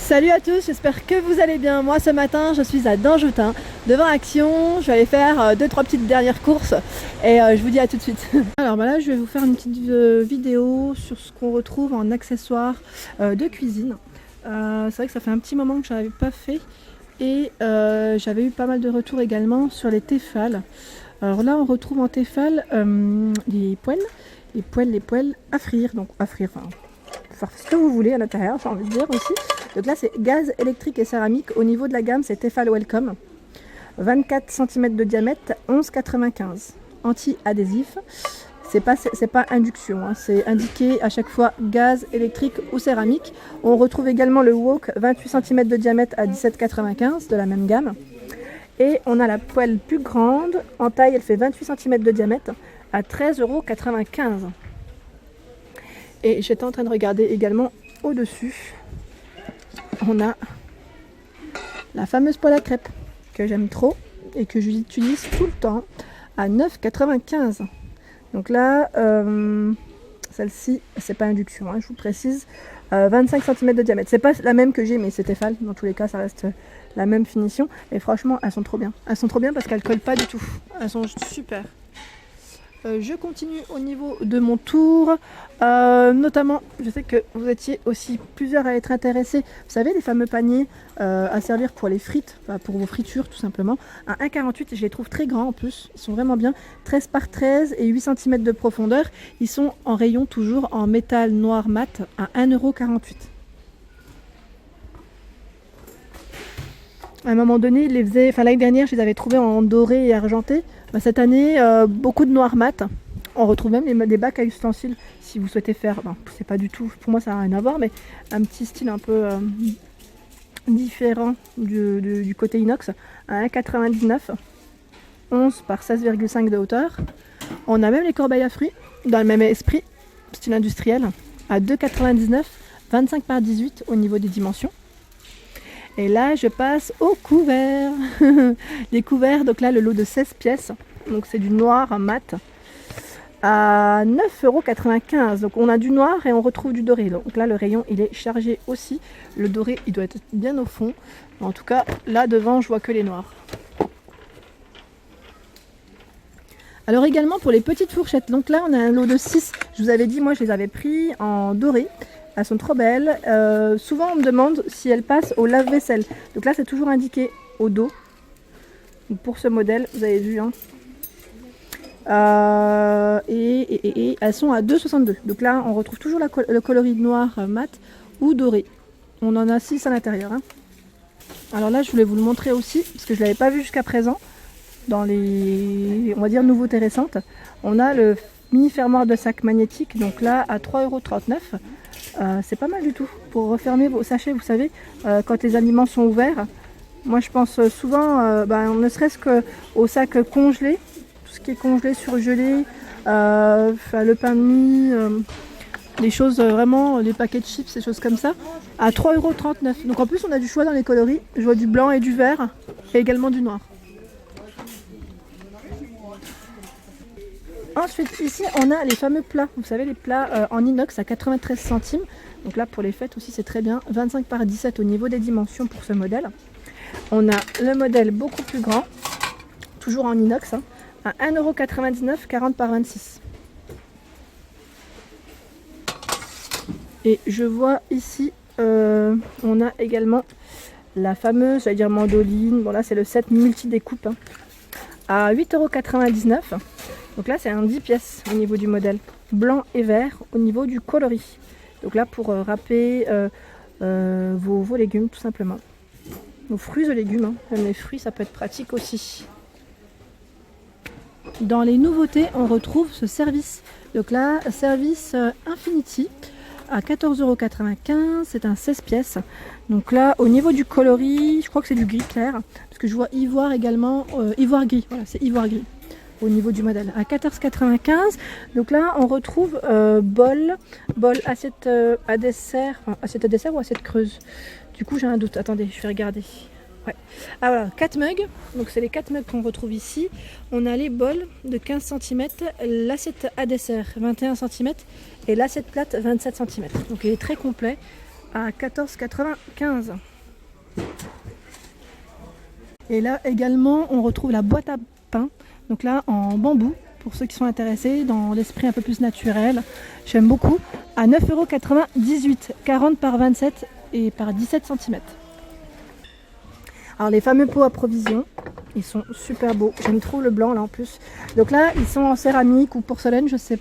Salut à tous, j'espère que vous allez bien. Moi ce matin je suis à Danjoutin, devant Action. Je vais aller faire 2-3 petites dernières courses et je vous dis à tout de suite. Alors là je vais vous faire une petite vidéo sur ce qu'on retrouve en accessoires de cuisine. C'est vrai que ça fait un petit moment que je n'avais pas fait et j'avais eu pas mal de retours également sur les Tefal. Alors là on retrouve en Tefal les poêles à frire, donc à frire, enfin faire ce que vous voulez à l'intérieur, j'ai envie de dire aussi. Donc là c'est gaz, électrique et céramique. Au niveau de la gamme c'est Tefal Welcome, 24 cm de diamètre, 11,95. Anti-adhésif, c'est pas induction, hein. C'est indiqué à chaque fois gaz, électrique ou céramique. On retrouve également le wok, 28 cm de diamètre à 17,95 de la même gamme. Et on a la poêle plus grande, en taille elle fait 28 cm de diamètre à 13,95 €. Et j'étais en train de regarder également au-dessus, on a la fameuse poêle à crêpes que j'aime trop et que j'utilise tout le temps à 9,95 €. Donc là, celle-ci, c'est pas induction, hein, je vous précise, 25 cm de diamètre. C'est pas la même que j'ai, mais c'est Tefal. Dans tous les cas, ça reste la même finition. Et franchement, elles sont trop bien. Elles sont trop bien parce qu'elles collent pas du tout. Elles sont super. Je continue au niveau de mon tour, notamment je sais que vous étiez aussi plusieurs à être intéressés. Vous savez, les fameux paniers à servir pour les frites, enfin pour vos fritures tout simplement, à 1,48 €. Je les trouve très grands en plus, ils sont vraiment bien, 13 par 13 et 8 cm de profondeur. Ils sont en rayon toujours en métal noir mat à 1,48 €. À un moment donné, l'année dernière, je les avais trouvés en doré et argenté. Cette année, beaucoup de noir mat. On retrouve même des bacs à ustensiles si vous souhaitez faire. Bon, c'est pas du tout, pour moi ça n'a rien à voir, mais un petit style un peu différent du côté inox à 1,99 €, 11 par 16,5 de hauteur. On a même les corbeilles à fruits dans le même esprit, style industriel, à 2,99 €, 25 par 18 au niveau des dimensions. Et là, je passe aux couverts. Les couverts, donc là, le lot de 16 pièces. Donc c'est du noir mat à 9,95 €. Donc on a du noir et on retrouve du doré. Donc là, le rayon, il est chargé aussi. Le doré, il doit être bien au fond. En tout cas, là devant, je vois que les noirs. Alors également pour les petites fourchettes. Donc là, on a un lot de 6. Je vous avais dit, moi, je les avais pris en doré. Elles sont trop belles. Souvent on me demande si elles passent au lave-vaisselle. Donc là c'est toujours indiqué au dos. Donc pour ce modèle, vous avez vu, hein. Et elles sont à 2,62 €. Donc là on retrouve toujours le coloris noir mat ou doré. On en a 6 à l'intérieur, hein. Alors là je voulais vous le montrer aussi, parce que je ne l'avais pas vu jusqu'à présent. Dans les, on va dire, nouveautés récentes. On a le mini fermoir de sac magnétique. Donc là à 3,39 €. C'est pas mal du tout pour refermer vos sachets, vous savez, quand les aliments sont ouverts. Moi je pense souvent, ne serait-ce qu'au sac congelé, tout ce qui est congelé, surgelé, le pain de mie, les choses vraiment, les paquets de chips, ces choses comme ça, à 3,39 €. Donc en plus on a du choix dans les coloris, je vois du blanc et du vert, et également du noir. Ensuite, ici, on a les fameux plats. Vous savez, les plats en inox à 93 centimes. Donc là, pour les fêtes aussi, c'est très bien. 25 par 17 au niveau des dimensions pour ce modèle. On a le modèle beaucoup plus grand, toujours en inox, hein, à 1,99 €, 40 par 26. Et je vois ici, on a également la fameuse, j'allais dire mandoline. Bon là, c'est le set multi-découpe, hein, à 8,99 €. Donc là c'est un 10 pièces au niveau du modèle, blanc et vert au niveau du coloris. Donc là pour râper vos légumes tout simplement. Vos fruits et légumes, hein. Même les fruits ça peut être pratique aussi. Dans les nouveautés on retrouve ce service. Donc là service Infinity à 14,95 €, c'est un 16 pièces. Donc là au niveau du coloris, je crois que c'est du gris clair. Parce que je vois ivoire également, ivoire gris, voilà c'est ivoire gris. Au niveau du modèle à 14,95 €. Donc là on retrouve bol, assiette à dessert, enfin, assiette à dessert ou assiette creuse. Du coup j'ai un doute, attendez je vais regarder. Ouais. Ah voilà, 4 mugs, donc c'est les 4 mugs qu'on retrouve ici. On a les bols de 15 cm, l'assiette à dessert 21 cm et l'assiette plate 27 cm. Donc il est très complet. à 14,95 €. Et là également on retrouve la boîte à pain, donc là en bambou, pour ceux qui sont intéressés dans l'esprit un peu plus naturel. J'aime beaucoup, à 9,98 €, 40 par 27 et par 17 cm. Alors les fameux pots à provision, ils sont super beaux. J'aime trop le blanc là en plus. Donc là ils sont en céramique ou porcelaine, je sais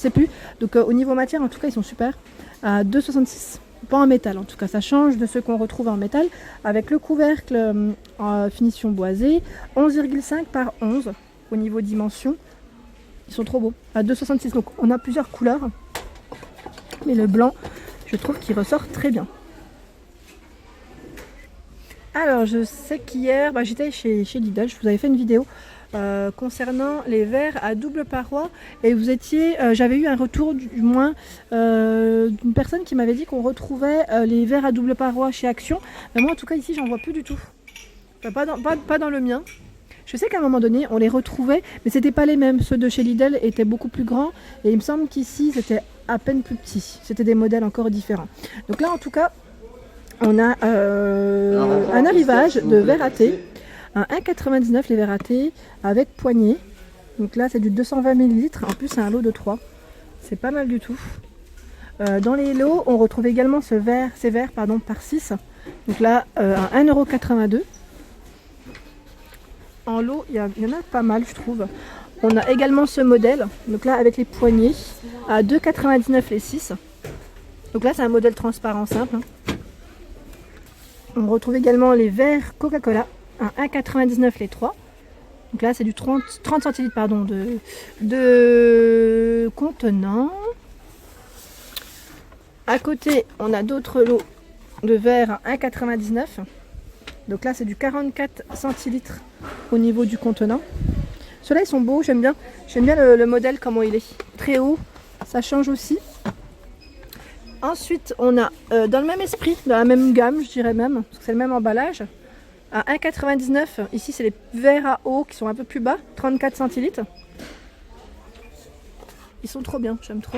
plus. Donc au niveau matière en tout cas ils sont super. À 2,66 €. Pas en métal en tout cas, ça change de ceux qu'on retrouve en métal. Avec le couvercle en finition boisée, 11,5 par 11 au niveau dimension. Ils sont trop beaux. À 2,66 €. Donc on a plusieurs couleurs. Mais le blanc, je trouve qu'il ressort très bien. Alors je sais qu'hier j'étais chez Lidl, je vous avais fait une vidéo concernant les verres à double paroi et vous étiez, j'avais eu un retour du moins d'une personne qui m'avait dit qu'on retrouvait les verres à double paroi chez Action. Mais moi en tout cas ici j'en vois plus du tout, enfin, pas dans le mien. Je sais qu'à un moment donné on les retrouvait mais c'était pas les mêmes, ceux de chez Lidl étaient beaucoup plus grands et il me semble qu'ici c'était à peine plus petit, c'était des modèles encore différents. Donc là en tout cas on a un arrivage de verre à thé, un 1,99 € les verres à thé avec poignée. Donc là c'est du 220 ml, en plus c'est un lot de 3. C'est pas mal du tout. Dans les lots on retrouve également ces verres par 6. Donc là à 1,82 €. En lot il y en a pas mal je trouve. On a également ce modèle, donc là avec les poignées, à 2,99 € les 6. Donc là c'est un modèle transparent simple. On retrouve également les verres Coca-Cola, à 1,99 € les 3. Donc là c'est du 30 centilitres de contenant. À côté on a d'autres lots de verres à 1,99 €. Donc là c'est du 44 centilitres au niveau du contenant. Ceux-là ils sont beaux, j'aime bien le modèle comment il est. Très haut, ça change aussi. Ensuite, on a dans le même esprit, dans la même gamme, je dirais même, parce que c'est le même emballage, à 1,99 €. Ici, c'est les verres à eau qui sont un peu plus bas, 34 centilitres. Ils sont trop bien, j'aime trop.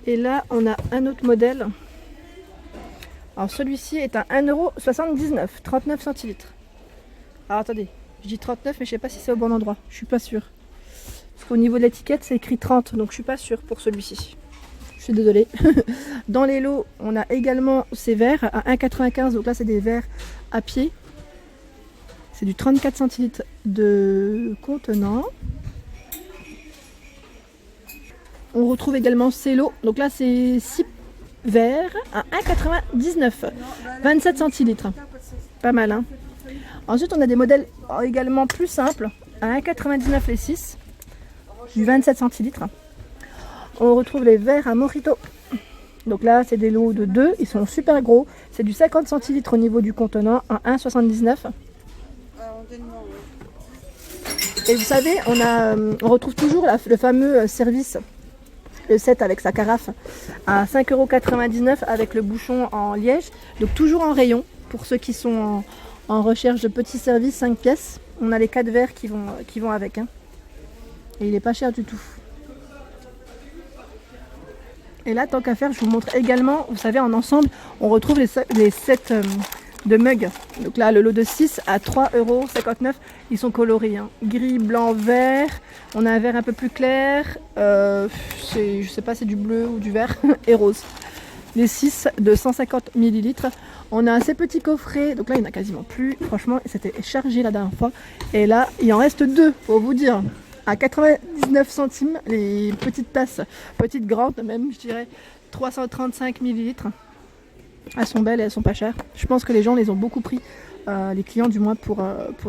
Et là, on a un autre modèle. Alors, celui-ci est à 1,79 €, 39 centilitres. Alors, attendez, je dis 39, mais je ne sais pas si c'est au bon endroit. Je suis pas sûre. Parce qu'au niveau de l'étiquette, c'est écrit 30, donc je suis pas sûre pour celui-ci. Je suis désolée. Dans les lots, on a également ces verres à 1,95 €. Donc là, c'est des verres à pied. C'est du 34 centilitres de contenant. On retrouve également ces lots. Donc là, c'est 6 verres à 1,99 €. 27 centilitres. Pas mal, hein. Ensuite, on a des modèles également plus simples à 1,99 € les 6. Du 27 centilitres. On retrouve les verres à mojito. Donc là, c'est des lots de 2. Ils sont super gros. C'est du 50 centilitres au niveau du contenant à 1,79 €. Et vous savez, on retrouve toujours le fameux service, le set avec sa carafe, à 5,99 € avec le bouchon en liège. Donc toujours en rayon pour ceux qui sont en recherche de petits services 5 pièces. On a les 4 verres qui vont avec. Hein. Et il n'est pas cher du tout. Et là, tant qu'à faire, je vous montre également, vous savez, en ensemble, on retrouve les sets de mugs. Donc là, le lot de 6 à 3,59 €. Ils sont colorés, hein. Gris, blanc, vert. On a un vert un peu plus clair. Je sais pas, c'est du bleu ou du vert et rose. Les 6 de 150 ml. On a ces petits coffrets. Donc là, il n'y en a quasiment plus. Franchement, c'était chargé la dernière fois. Et là, il en reste 2, pour vous dire. À 99 centimes, les petites tasses, petites grandes même, je dirais 335 ml. Elles sont belles et elles sont pas chères. Je pense que les gens les ont beaucoup pris, les clients du moins, pour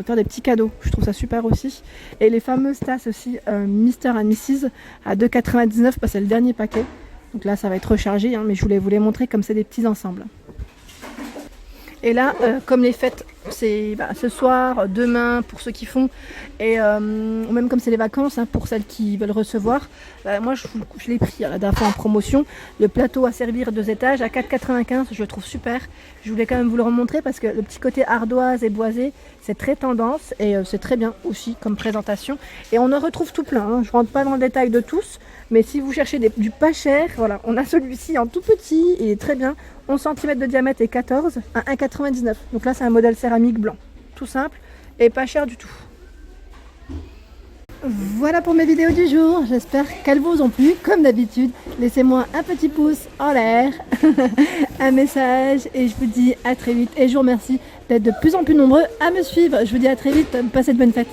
faire des petits cadeaux. Je trouve ça super aussi. Et les fameuses tasses aussi, Mr. and Mrs. à 2,99 €, c'est le dernier paquet. Donc là, ça va être rechargé, hein, mais je voulais vous les montrer comme c'est des petits ensembles. Et là, comme les fêtes, c'est ce soir, demain, pour ceux qui font, et même comme c'est les vacances, hein, pour celles qui veulent recevoir, moi je l'ai pris la dernière fois en promotion, le plateau à servir 2 étages à 4,95 €, je le trouve super. Je voulais quand même vous le remontrer parce que le petit côté ardoise et boisé, c'est très tendance et c'est très bien aussi comme présentation. Et on en retrouve tout plein, hein. Je ne rentre pas dans le détail de tous, mais si vous cherchez du pas cher, voilà, on a celui-ci en tout petit, il est très bien. 11 cm de diamètre et 14 à 1,99 €. Donc là c'est un modèle céramique blanc, tout simple et pas cher du tout. Voilà pour mes vidéos du jour, j'espère qu'elles vous ont plu. Comme d'habitude, laissez-moi un petit pouce en l'air, un message et je vous dis à très vite. Et je vous remercie d'être de plus en plus nombreux à me suivre. Je vous dis à très vite, passez de bonnes fêtes.